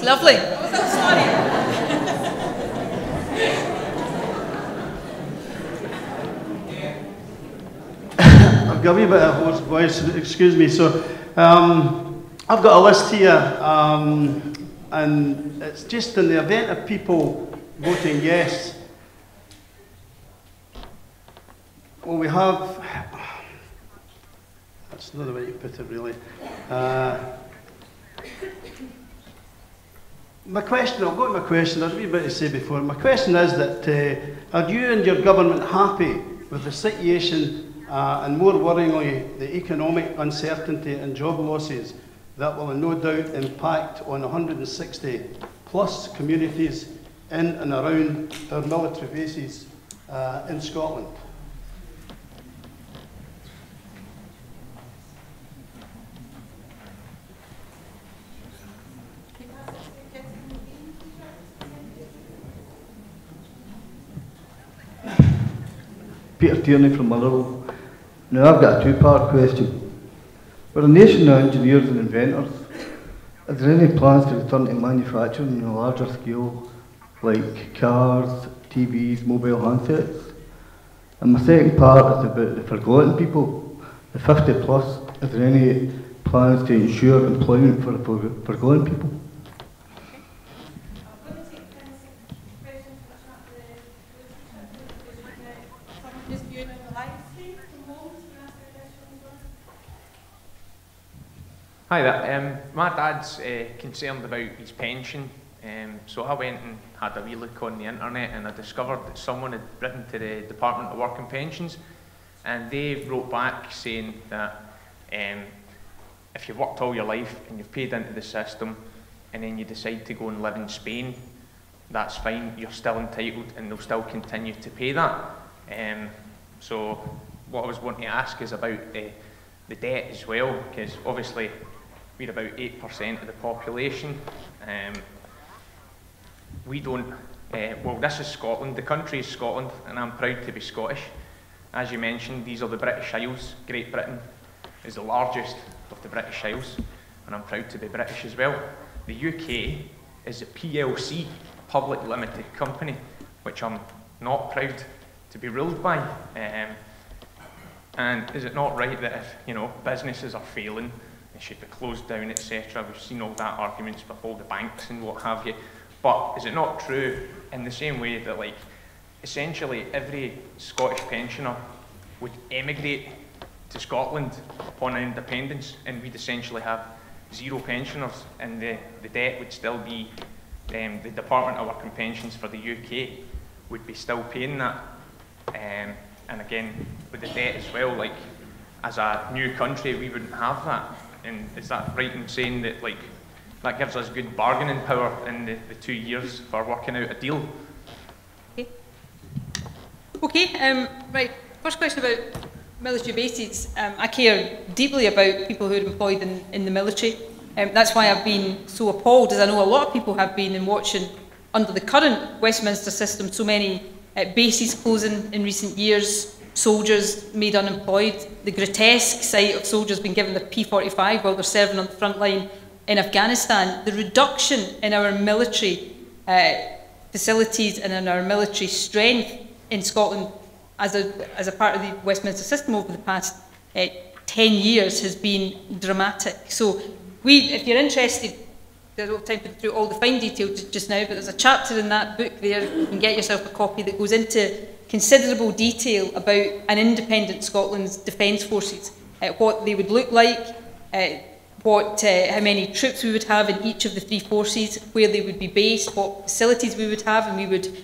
It's lovely. What was that story? I've got a wee bit of hoarse voice, excuse me. So, I've got a list here, and it's just in the event of people voting yes. Well, we have, that's not the way you put it really. My question, I'll go to my question, I had a wee bit to say before. My question is that, are you and your government happy with the situation and more worryingly, the economic uncertainty and job losses that will no doubt impact on 160 plus communities in and around our military bases in Scotland? Peter Tierney from Motherwell. Now I've got a two-part question. We're a nation of engineers and inventors. Is there any plans to return to manufacturing on a larger scale, like cars, TVs, mobile handsets? And my second part is about the forgotten people, the 50 plus. Is there any plans to ensure employment for the forgotten people? Hi there. My dad's concerned about his pension, so I went and had a wee look on the internet and I discovered that someone had written to the Department of Work and Pensions and they wrote back saying that if you've worked all your life and you've paid into the system and then you decide to go and live in Spain, that's fine, you're still entitled and they'll still continue to pay that. So what I was wanting to ask is about the debt as well, because obviously we're about 8% of the population. We don't, well, this is Scotland, the country is Scotland, and I'm proud to be Scottish. As you mentioned, these are the British Isles. Great Britain is the largest of the British Isles, and I'm proud to be British as well. The UK is a PLC, Public Limited Company, which I'm not proud to be ruled by. And is it not right that if businesses are failing, they should be closed down, etc.? We've seen all that arguments with all the banks and what have you. But is it not true in the same way that, like, essentially every Scottish pensioner would emigrate to Scotland upon independence, and we'd essentially have 0 pensioners, and the debt would still be, the Department of Work and Pensions for the UK would be still paying that. And again, with the debt as well, like, as a new country, we wouldn't have that. And is that right in saying that, like, that gives us good bargaining power in the 2 years for working out a deal? Okay, right, first question about military bases. I care deeply about people who are employed in the military. That's why I've been so appalled, as I know a lot of people have been, in watching, under the current Westminster system, so many bases closing in recent years, soldiers made unemployed, the grotesque sight of soldiers being given the P45 while they're serving on the front line in Afghanistan, the reduction in our military facilities and in our military strength in Scotland as a part of the Westminster system over the past 10 years has been dramatic. So if you're interested, there's no time to go through all the fine details just now, but there's a chapter in that book there, you can get yourself a copy, that goes into considerable detail about an independent Scotland's defence forces, what they would look like, how many troops we would have in each of the 3 forces, where they would be based, what facilities we would have, and we would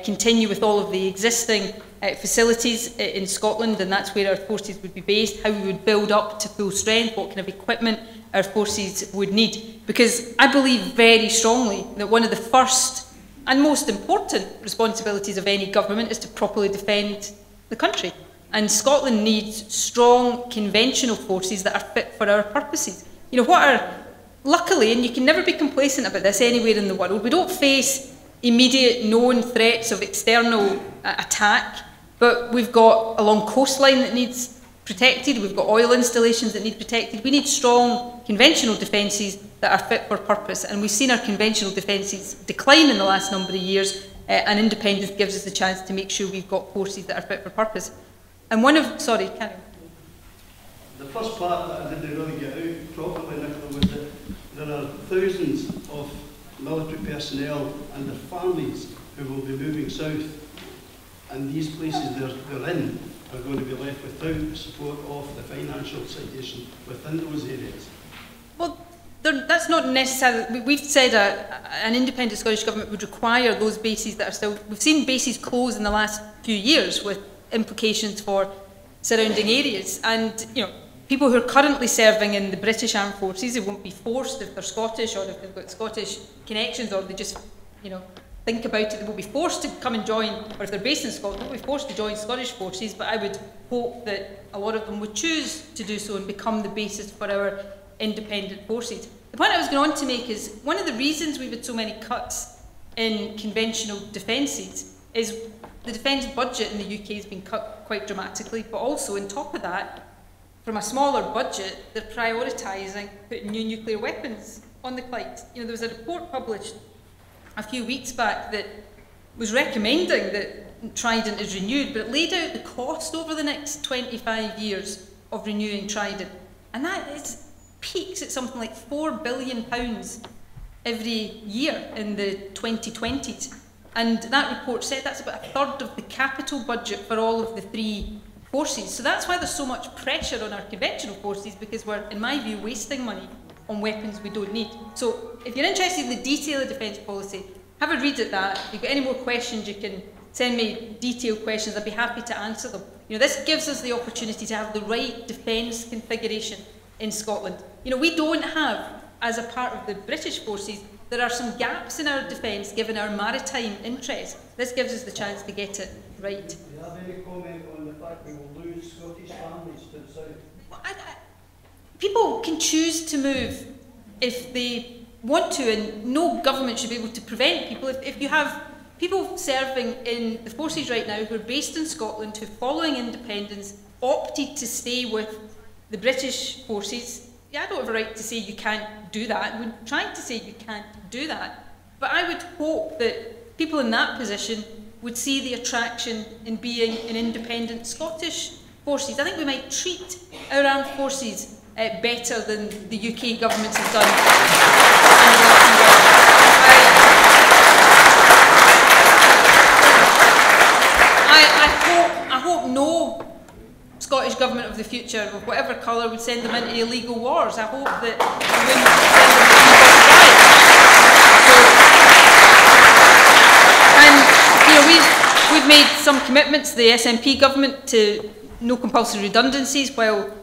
continue with all of the existing facilities in Scotland, and that's where our forces would be based, how we would build up to full strength, what kind of equipment our forces would need. Because I believe very strongly that one of the first and most important responsibilities of any government is to properly defend the country. And Scotland needs strong conventional forces that are fit for our purposes. Luckily, and you can never be complacent about this anywhere in the world, we don't face immediate known threats of external attack, but we've got a long coastline that needs protected. We've got oil installations that need protected. We need strong conventional defences that are fit for purpose. And we've seen our conventional defences decline in the last number of years, and independence gives us the chance to make sure we've got forces that are fit for purpose. And one of, sorry, carry on. The first part that I didn't really get out properly, Nicola, was that there are thousands of military personnel and their families who will be moving south, and these places they're in are going to be left without the support of the financial situation within those areas. Well, that's not necessarily. We've said an independent Scottish Government would require those bases that are still. We've seen bases close in the last few years with implications for surrounding areas, and people who are currently serving in the British Armed Forces, they won't be forced if they're Scottish or if they've got Scottish connections, or they just think about it. They won't be forced to come and join, or if they're based in Scotland, they won't be forced to join Scottish forces, but I would hope that a lot of them would choose to do so and become the basis for our independent forces. The point I was going on to make is one of the reasons we've had so many cuts in conventional defences is the defence budget in the UK has been cut quite dramatically, but also on top of that, from a smaller budget, they're prioritising putting new nuclear weapons on the Clyde. There was a report published a few weeks back that was recommending that Trident is renewed, but it laid out the cost over the next 25 years of renewing Trident. And that peaks at something like £4 billion every year in the 2020s. And that report said that's about a third of the capital budget for all of the three forces. So that's why there's so much pressure on our conventional forces, because we're, in my view, wasting money on weapons we don't need. So if you're interested in the detail of defence policy, have a read at that. If you've got any more questions, you can send me detailed questions. I'd be happy to answer them. This gives us the opportunity to have the right defence configuration in Scotland. We don't have, as a part of the British forces, there are some gaps in our defence given our maritime interests. This gives us the chance to get it right. Do you have any comment on the fact we will lose Scottish families to the south? Well, people can choose to move if they want to, and no government should be able to prevent people. If you have people serving in the forces right now who are based in Scotland, who, following independence, opted to stay with the British forces, I don't have a right to say you can't do that. We're trying to say you can't do that. But I would hope that people in that position would see the attraction in being in independent Scottish forces. I think we might treat our armed forces better than the UK governments have done. I hope no Scottish government of the future, of whatever colour, would send them into illegal wars. I hope that we wouldn't send them into and we've made some commitments, the SNP government, to no compulsory redundancies while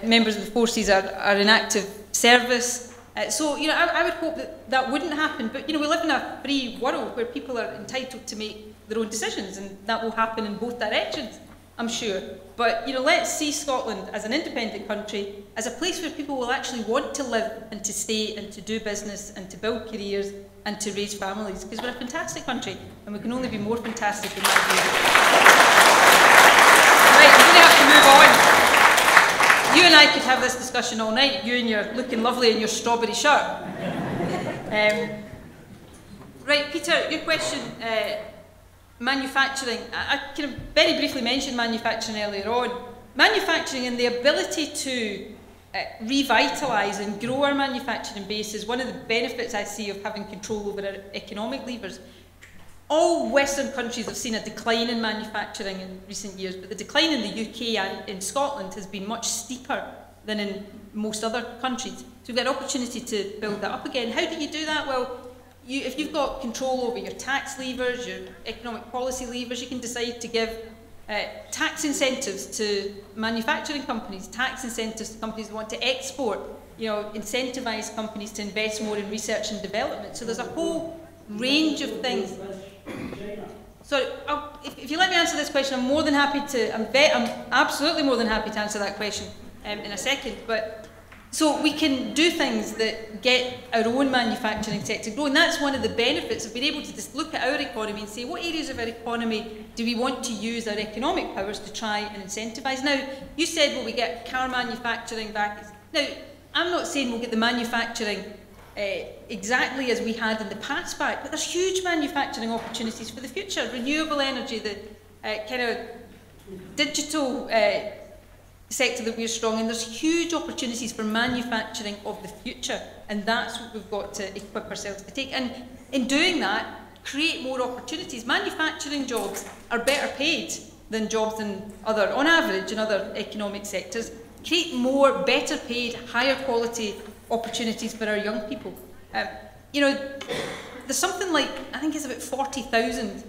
members of the forces are in active service. So I would hope that wouldn't happen. But we live in a free world where people are entitled to make their own decisions, and that will happen in both directions, I'm sure. But let's see Scotland as an independent country, as a place where people will actually want to live and to stay and to do business and to build careers and to raise families, because we're a fantastic country and we can only be more fantastic in my view. Right, we're going to have to move on. You and I could have this discussion all night, you and you're looking lovely in your strawberry shirt. Right, Peter, your question, manufacturing. I kind of very briefly mentioned manufacturing earlier on. Manufacturing and the ability to revitalise and grow our manufacturing base is one of the benefits I see of having control over our economic levers. All Western countries have seen a decline in manufacturing in recent years, but the decline in the UK and in Scotland has been much steeper than in most other countries. So we've got an opportunity to build that up again. How do you do that? Well, if you've got control over your tax levers, your economic policy levers, you can decide to give tax incentives to manufacturing companies, tax incentives to companies that want to export, incentivise companies to invest more in research and development. So there's a whole range of things. So if you let me answer this question, I'm more than happy to, I'm absolutely more than happy to answer that question in a second. But So we can do things that get our own manufacturing sector growing. That's one of the benefits of being able to just look at our economy and say, what areas of our economy do we want to use our economic powers to try and incentivise? Now, you said, well, we get car manufacturing back. Now, I'm not saying we'll get the manufacturing exactly as we had in the past back, but there's huge manufacturing opportunities for the future. Renewable energy, the kind of digital sector that we're strong in, there's huge opportunities for manufacturing of the future, and that's what we've got to equip ourselves to take. And in doing that, create more opportunities. Manufacturing jobs are better paid than jobs in other, on average, in other economic sectors. Create more, better paid, higher quality opportunities for our young people. You know, there's something like, I think it's about 40,000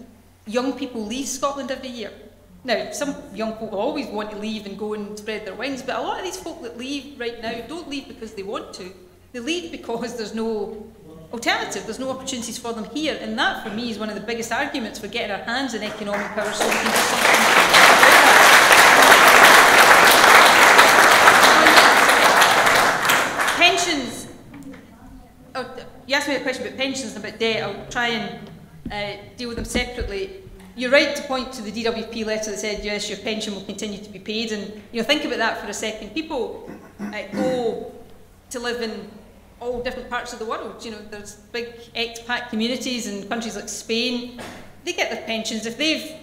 young people leave Scotland every year. Now, some young folk always want to leave and go and spread their wings, but a lot of these folk that leave right now don't leave because they want to. They leave because there's no alternative, there's no opportunities for them here, and that, for me, is one of the biggest arguments for getting our hands in economic power so we can do something about that. Pensions. Oh, you asked me a question about pensions and about debt. I'll try and deal with them separately. You're right to point to the DWP letter that said, yes, your pension will continue to be paid. And think about that for a second. People go to live in all different parts of the world. There's big expat communities in countries like Spain. They get their pensions. If they've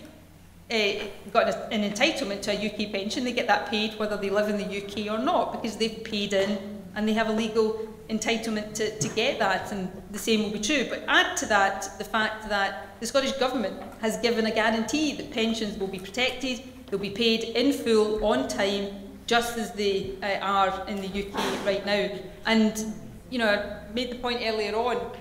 got an entitlement to a UK pension, they get that paid whether they live in the UK or not, because they've paid in and they have a legal entitlement to get that, and the same will be true. But add to that the fact that the Scottish Government has given a guarantee that pensions will be protected, they'll be paid in full, on time, just as they are in the UK right now. And, I made the point earlier on,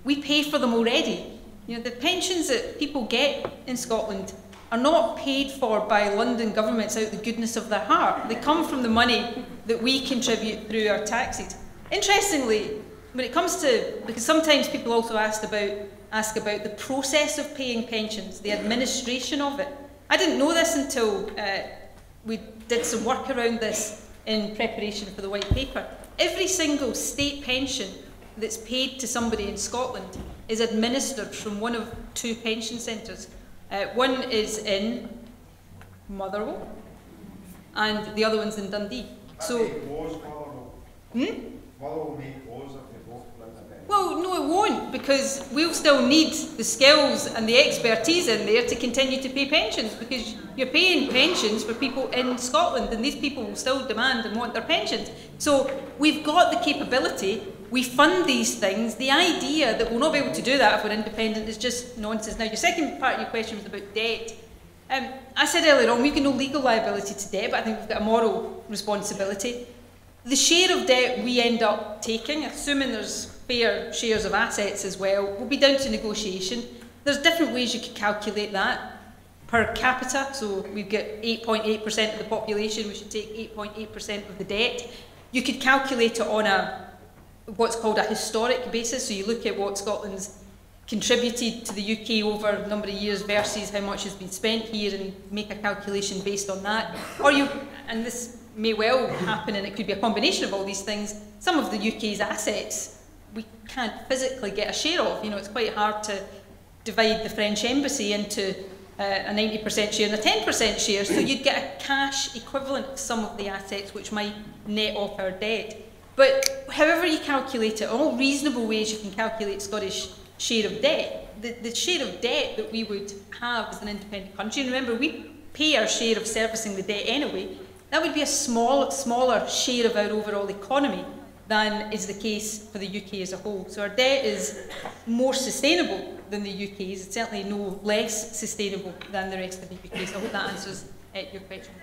we pay for them already. The pensions that people get in Scotland are not paid for by London governments out of the goodness of their heart. They come from the money that we contribute through our taxes. Interestingly, when it comes to, because sometimes people also ask about the process of paying pensions, the administration of it. I didn't know this until we did some work around this in preparation for the white paper. Every single state pension that's paid to somebody in Scotland is administered from one of two pension centres. One is in Motherwell, and the other one's in Dundee. So, well, no, it won't, because we'll still need the skills and the expertise in there to continue to pay pensions, because you're paying pensions for people in Scotland, and these people will still demand and want their pensions. So we've got the capability, we fund these things. The idea that we'll not be able to do that if we're independent is just nonsense. Now, your second part of your question was about debt. I said earlier on, we've got no legal liability to debt, but I think we've got a moral responsibility. The share of debt we end up taking, assuming there's fair shares of assets as well, will be down to negotiation. There's different ways you could calculate that. Per capita, so we've got 8.8% of the population, we should take 8.8% of the debt. You could calculate it on what's called a historic basis, so you look at what Scotland's contributed to the UK over a number of years versus how much has been spent here, and make a calculation based on that. Or and this may well happen, and it could be a combination of all these things, some of the UK's assets we can't physically get a share of. It's quite hard to divide the French embassy into a 90% share and a 10% share, so you'd get a cash equivalent of some of the assets which might net off our debt. But however you calculate it, all reasonable ways you can calculate Scottish share of debt, the share of debt that we would have as an independent country, and remember, we pay our share of servicing the debt anyway, that would be a smaller share of our overall economy than is the case for the UK as a whole. So our debt is more sustainable than the UK's. It's certainly no less sustainable than the rest of the UK. So I hope that answers your question.